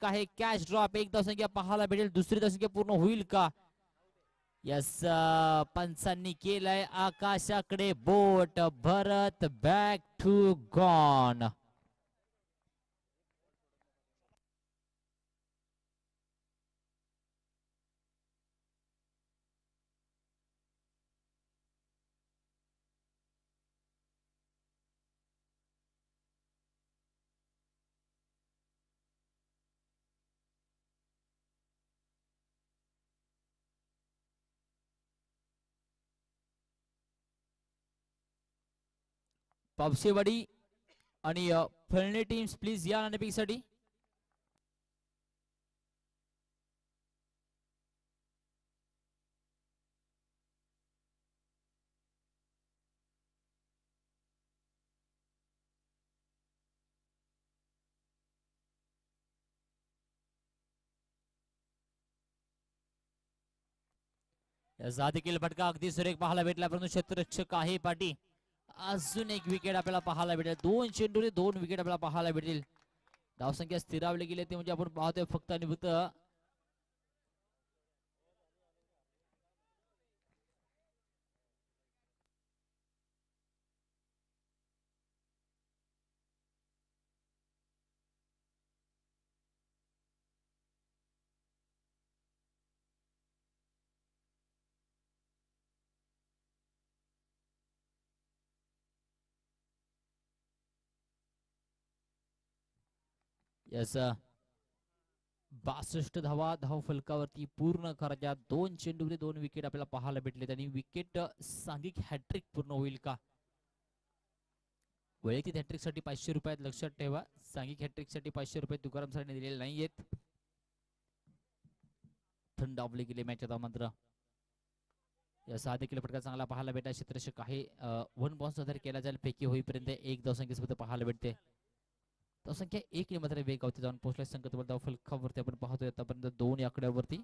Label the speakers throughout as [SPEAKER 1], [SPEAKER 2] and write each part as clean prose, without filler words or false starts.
[SPEAKER 1] आहे catch drop. एक धावसंख्या पाहायला भेटेल, दुसरी धावसंख्या पूर्ण होईल का? यस, पंचांनी केलंय आकाशाकडे बोट. भरत बॅक टू गॉन. पावसेवाडी आणि फळणे टीम्स प्लीज या नाणेफेकीसाठी. यसा देखील फटका अगदी सुरेख पाहायला भेटला, परंतु क्षेत्ररक्षक आहे पाटी. अजून एक विकेट आपल्याला पाहायला भेटेल. 2 चेंडूने 2 विकेट आपल्याला पाहायला भेटेल. धावसंख्या स्थिरावली गेली ते म्हणजे आपण पाहतोय फक्त आणि फक्त यस 62 धावा धाव फलकावरती पूर्ण करायच्या. 2 चेंडूमध्ये 2 विकेट आपल्याला पाहायला भेटले आणि विकेट सांघिक हॅट्रिक पूर्ण होईल का? वैयक्तिक हॅट्रिक साठी 500 रुपयात लक्षात ठेवा. सांघिक हॅट्रिक साठी 500 रुपये तुकाराम सरांनी दिलेले नाहीयेत. थंडावले गेले मॅच आता मात्र. या देखील फटका चांगला पाहायला भेटा. क्षेत्ररक्षक आहे. 1 बॉन्स आधार केला जाईल फेकी होईपर्यंत. एक धावसंख्येसोबत पाहायला भेटते. धावसंख्या 1 ने मात्र वेगावरती जाऊन पोहोचल्या. संकट धाव फलकावरती आपण पाहतोय आतापर्यंत 2 या आकड्यावरती.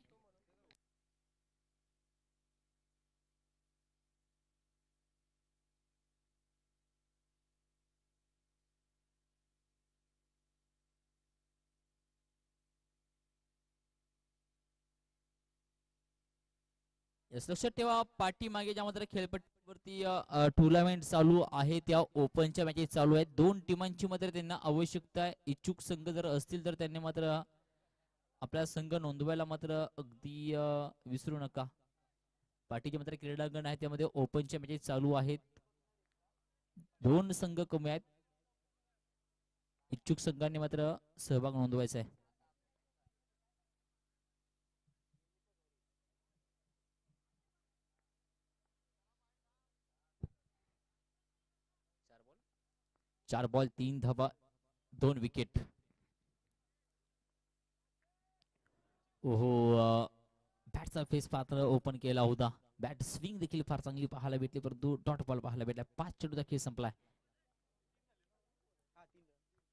[SPEAKER 1] लक्षात ठेवा पाठीमागे ज्या मात्र खेळपट्टीवरती टुर्नामेंट चालू आहे त्या ओपनच्या मॅचेस चालू आहेत. 2 टीमांची मात्र त्यांना आवश्यकता आहे. इच्छुक संघ जर असतील तर त्यांनी मात्र आपला संघ नोंदवायला मात्र अगदी विसरू नका. पाठीचे मात्र क्रीडांगण आहे त्यामध्ये ओपनच्या मॅचेस चालू आहेत. 2 संघ कमी आहेत. इच्छुक संघांनी मात्र सहभाग नोंदवायचा आहे. चार बॉल 3 धावा 2 विकेट. ओहो, बॅटचा फेस पात्र ओपन केला होता. बॅट स्विंग देखील फार चांगली पाहायला भेटली, परंतु डॉट बॉल पाहायला भेटला. 5 चेंडूचा खेळ संपलाय.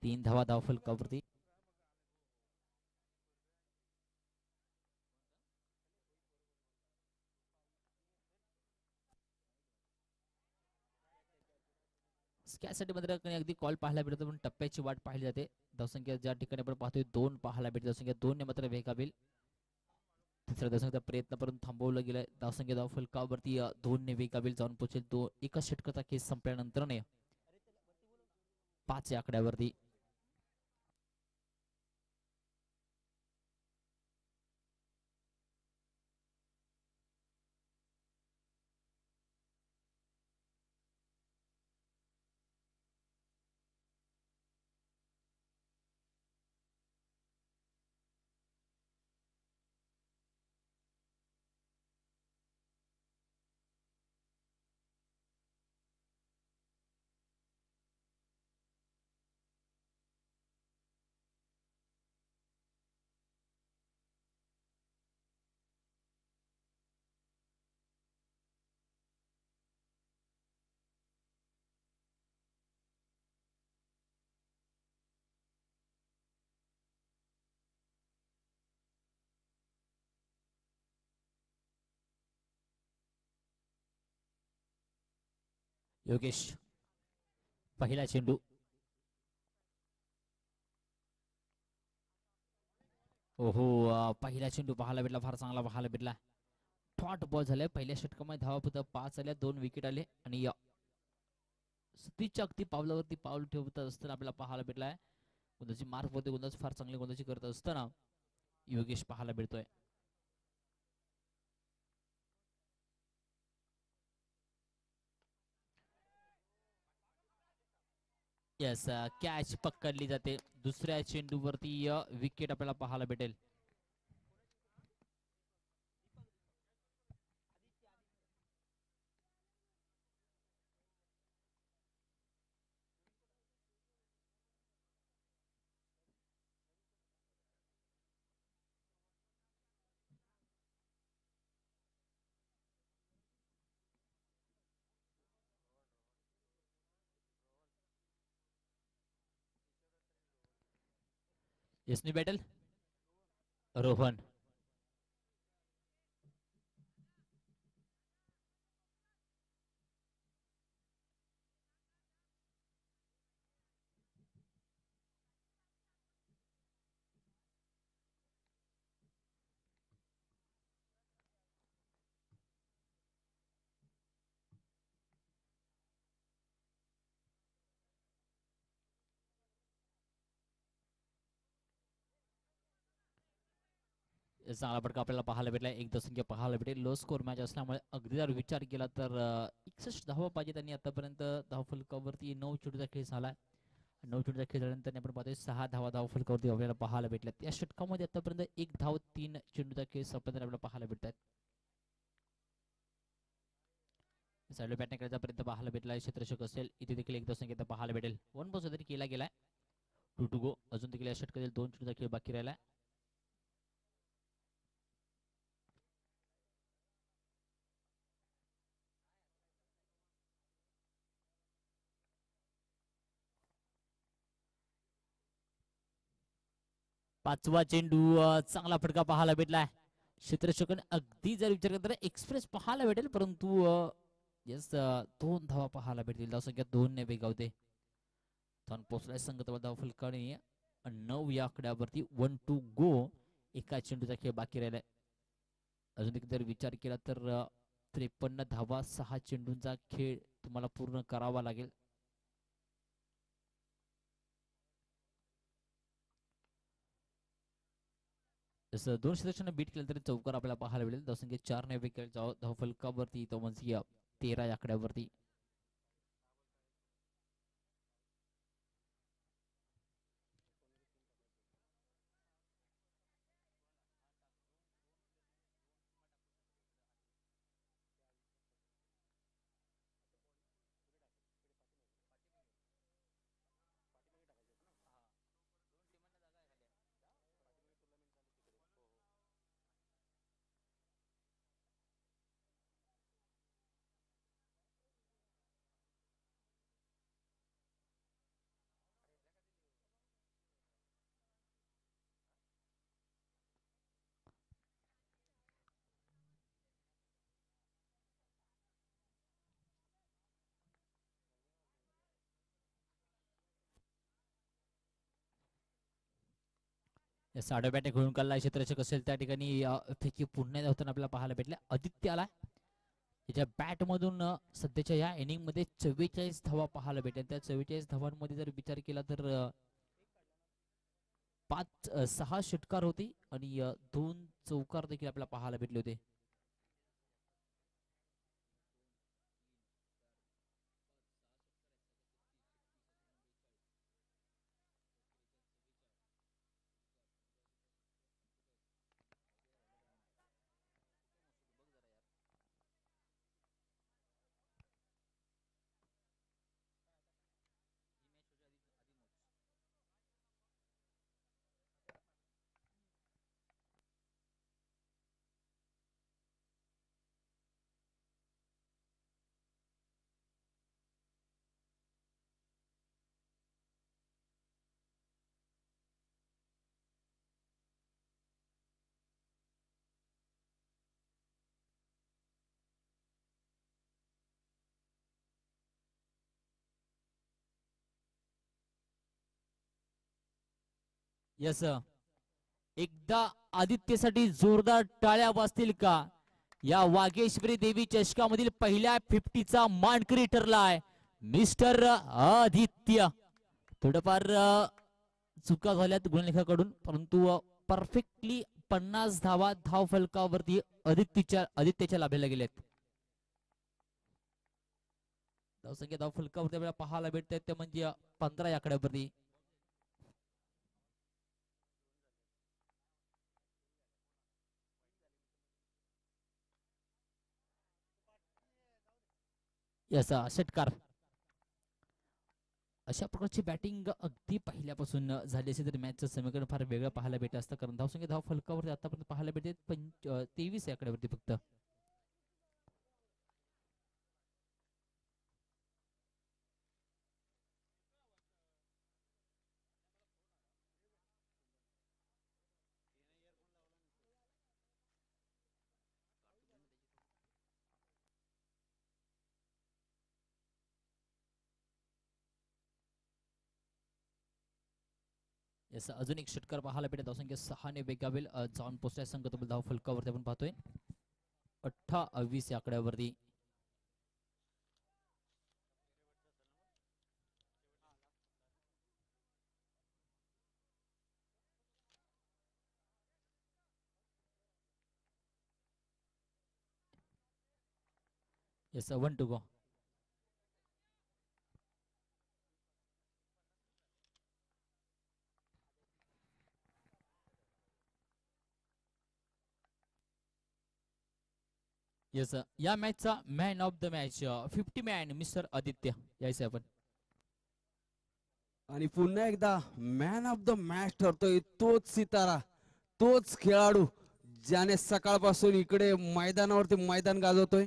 [SPEAKER 1] 3 धावा धाव फलकावरती. त्यासाठी मात्र अगदी कॉल पाहायला भेटतो, पण टप्प्याची वाट पाहिली जाते. धावसंख्या ज्या ठिकाणी आपण पाहतोय 2 पाहायला भेटते. धावसंख्या 2 ने मात्र वेगावेल. तिसऱ्या धावसंख्येचा प्रयत्न करून थांबवलं गेलंय. धावसंख्या धाव फलकावरती 2 ने वेगावेल जाऊन पोहोचेल. तो एका षटकाचा खेळ संपल्यानंतर 5 या आकड्यावरती. योगेश पहिला चेंडू. ओहो, पहिला चेंडू पाहायला भेटला, फार चांगला पाहायला भेटला. थॉट बॉल झालाय पहिल्या षटकामध्ये, धावा फक्त 5 आल्या, 2 विकेट आले आणि सतीच्या अगदी पावलावरती पाऊल ठेवत असताना आपल्याला पाहायला भेटलाय. गोंदाची मार्क होते, गोंदाज फार चांगली गोंदाची करत असताना योगेश पाहायला भेटतोय. येस, कॅच पकडली जाते. दुसऱ्या चेंडूवरती विकेट आपल्याला पाहायला भेटेल. यसनी बॅटल रोहन. चांगला फटका आपल्याला पाहायला भेटला. एक दशंख्य पाहायला भेटेल. लो स्कोर मॅच असल्यामुळे अगदी जर विचार केला तर 61 धावा पाहिजे त्यांनी आतापर्यंत. धाव फलकावरती 9 चेंडूचा खेळ झाला. 9 चेंडूचा खेळ झाल्यानंतर आपण पाहतोय 6 धावा धाव फलकावरती आपल्याला पाहायला भेटल्या. त्या षटकामध्ये आतापर्यंत 1 धाव 3 चेंडूचा खेळ संपल्यानंतर आपल्याला पाहायला भेटतात. साईड बॅटिंग करायचा पर्यंत पाहायला भेटला. क्षेत्ररक्षक असेल इथे देखील एक दशंख्य पाहायला भेटेल. 1 बॉल तरी केला गेलाय. 2 टू गो. अजून देखील या षटकातील 2 चेंडूचा खेळ बाकी राहिला. पाचवा चेंडू, चांगला फटका पाहायला भेटलाय. क्षेत्ररक्षकाने अगदी जर विचार केला तर एक्सप्रेस पाहायला भेटेल, परंतु येस 2 धावा पाहायला भेटतील. धावसंख्या 2 ने वेगावते. पोहोचलाय संघ धाव फलकाने 9 या आकड्यावरती. 1 टू गो. एका चेंडूचा खेळ बाकी राहिलाय. अजून एक जर विचार केला तर 53 धावा 6 चेंडूंचा खेळ तुम्हाला पूर्ण करावा लागेल. जसं 2 क्षेत्ररक्षकांना बीट केलं तरी चौकार आपल्याला पाहायला मिळेल. धावसंख्या 4 ने वेगवेगळ्या धावफलकावरती तो म्हणजे 13 या आकड्यावरती. साडे बॅटे घेऊन काढला क्षेत्ररक्षक असेल त्या ठिकाणी फेकी पुन्हा धावताना आपल्याला पाहायला भेटल्या. आदित्य आला. त्याच्या बॅट मधून सध्याच्या या इनिंग मध्ये 44 धावा पाहायला भेटल्या. त्या 44 धावांमध्ये जर विचार केला तर 6 षटकार होते आणि 2 चौकार देखील आपल्याला पाहायला भेटले होते. यस, एकदा आदित्यसाठी जोरदार टाळ्या वाजतील का? या वागेश्वरी देवी चषकामधील पहिल्या 50चा मानकरी ठरलाय मिस्टर आदित्य. थोडंफार चुका झाल्यात गुणलेखाकडून, परंतु परफेक्टली 50 धावा धाव फलकावरती आदित्यच्या लाभलेल्या गेल्यात. धावसंख्या धाव फलकावरती आपल्याला पाहायला भेटत ते म्हणजे 15 या आकड्यावरती. याचा षटकार. अशा प्रकारची बॅटिंग अगदी पहिल्यापासून झाली असेल तरी मॅचचं समीकरण फार वेगळं पाहायला भेटत असतं, कारण धावसंख्या धाव फलकावरती आतापर्यंत पाहायला भेटते 23 या आकड्यावरती फक्त. याचा अजून एक षटकार पाहायला भेटत. धावसंख्या 6 ने वेगावेल जाऊन पोहोचलाय संघ तब्बल धाव फलकावरती आपण पाहतोय 28 या आकड्यावरती. याचा 1 to go. येस, या मॅचचा man of the match 50 man mister Aditya यायचं आपण.
[SPEAKER 2] आणि पुन्हा एकदा मॅन ऑफ द मॅच ठरतोय तोच सितारा, तोच खेळाडू ज्याने सकाळपासून इकडे मैदानावरती मैदान गाजवतोय.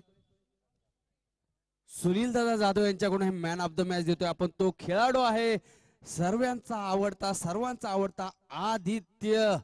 [SPEAKER 2] सुनील दादा जाधव यांच्याकडून हे मॅन ऑफ द मॅच देतोय आपण. तो खेळाडू आहे सर्वांचा आवडता आदित्य.